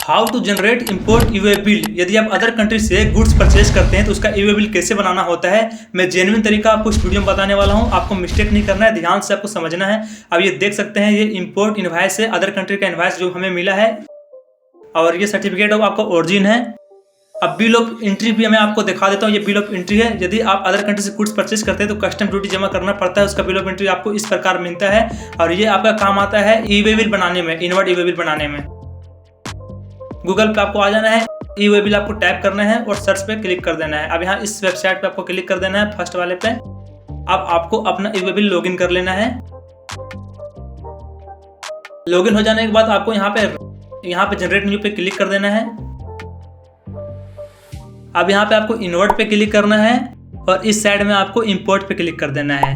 How to generate import eway bill. यदि आप other country से गुड्स परचेज करते हैं तो उसका ईवे बिल कैसे बनाना होता है, मैं जेन्युइन तरीका आपको इस वीडियो में बताने वाला हूं। आपको मिस्टेक नहीं करना है, ध्यान से आपको समझना है। अब ये देख सकते हैं, ये इम्पोर्ट इनवाइस है, अदर कंट्री का इनवाइस जो हमें मिला है, और ये सर्टिफिकेट ऑफ आपका ओरिजिन है। अब बिल ऑफ एंट्री भी मैं आपको दिखा देता हूँ। ये बिल ऑफ एंट्री है। यदि आप अदर कंट्री से गुड्स परचेज करते हैं तो कस्टम ड्यूटी जमा करना पड़ता है, उसका बिल ऑफ एंट्री आपको इस प्रकार मिलता है, और ये आपका काम आता है ईवे बिल बनाने में, इनवर्ड ईवे बिल बनाने में। गूगल पे आपको आ जाना है, ईवे बिल आपको टाइप करना है और सर्च पे क्लिक कर देना है। अब यहाँ इस वेबसाइट पे आपको क्लिक कर देना है, फर्स्ट वाले पे। अब आपको अपना ईवे बिल लॉगिन कर लेना है। लॉगिन हो जाने के बाद आपको यहाँ पे जनरेट न्यू पे क्लिक कर देना है। अब यहाँ पे आपको इन्वर्ट पे क्लिक करना है और इस साइड में आपको इंपोर्ट पे क्लिक कर देना है।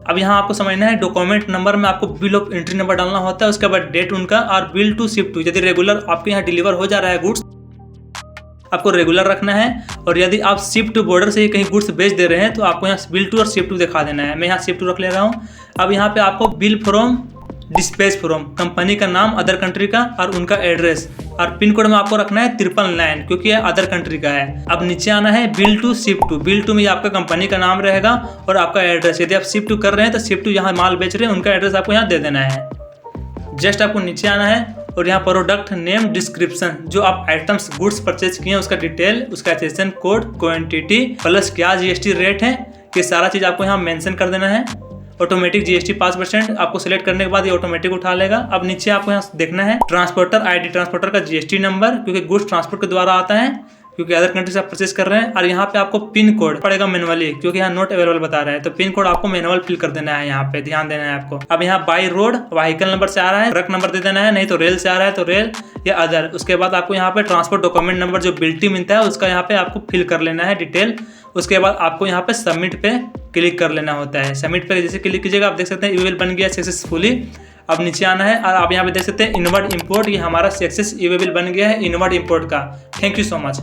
अब यहाँ आपको समझना है, डॉक्यूमेंट नंबर में आपको बिल ऑफ एंट्री नंबर डालना होता है, उसके बाद डेट उनका, और बिल टू शिप टू। यदि रेगुलर आपके यहाँ डिलीवर हो जा रहा है गुड्स, आपको रेगुलर रखना है, और यदि आप शिप टू बॉर्डर से कहीं गुड्स बेच दे रहे हैं तो आपको यहाँ बिल टू और शिप टू दिखा देना है। मैं यहाँ शिप टू रख ले रहा हूँ। अब यहाँ पे आपको bill from, dispatch from, company का नाम, अदर कंट्री का और उनका एड्रेस, और पिन कोड में आपको रखना है 999 क्योंकि यह अदर कंट्री का है। अब नीचे आना है bill to ship to. Bill to में आपका कंपनी का नाम रहेगा और आपका एड्रेस। यदि आप शिप टू कर रहे हैं तो शिप टू यहाँ माल बेच रहे हैं, उनका एड्रेस आपको यहाँ दे देना है। जस्ट आपको नीचे आना है और यहाँ प्रोडक्ट नेम, डिस्क्रिप्शन, जो आप आइटम्स गुड्स परचेज किए हैं उसका डिटेल, उसका एसेसन कोड, क्वांटिटी, प्लस क्या जीएसटी रेट है, ये सारा चीज़ आपको यहाँ मेंशन कर देना है। ऑटोमेटिक जीएसटी 5% आपको सिलेक्ट करने के बाद ये ऑटोमेटिक उठा लेगा। अब नीचे आपको यहाँ देखना है ट्रांसपोर्टर आईडी, ट्रांसपोर्टर का जीएसटी नंबर, क्योंकि गुड्स ट्रांसपोर्ट के द्वारा आता है, क्योंकि अदर कंट्री से आप परचेज कर रहे हैं। और यहाँ पे आपको पिन कोड पड़ेगा मैनुअली, क्योंकि यहाँ नॉट अवेलेबल बता रहा है, तो पिन कोड आपको मैनुअल फिल कर देना है। यहाँ पे ध्यान देना है आपको। अब यहाँ बाई रोड व्हीकल नंबर से आ रहा है, ट्रक नंबर दे देना है, नहीं तो रेल से आ रहा है तो रेल या अदर। उसके बाद आपको यहाँ पे ट्रांसपोर्ट डॉक्यूमेंट नंबर जो बिल्टी मिलता है उसका यहाँ पे आपको फिल कर लेना है डिटेल। उसके बाद आपको यहाँ पे सबमिट पे क्लिक कर लेना होता है। सबमिट पे जैसे क्लिक कीजिएगा, आप देख सकते हैं ईवे बिल बन गया सक्सेसफुली। अब नीचे आना है और आप यहाँ पे देख सकते हैं इनवर्ड इंपोर्ट, ये हमारा सक्सेस ईवे बिल बन गया है इनवर्ड इंपोर्ट का। Thank you so much.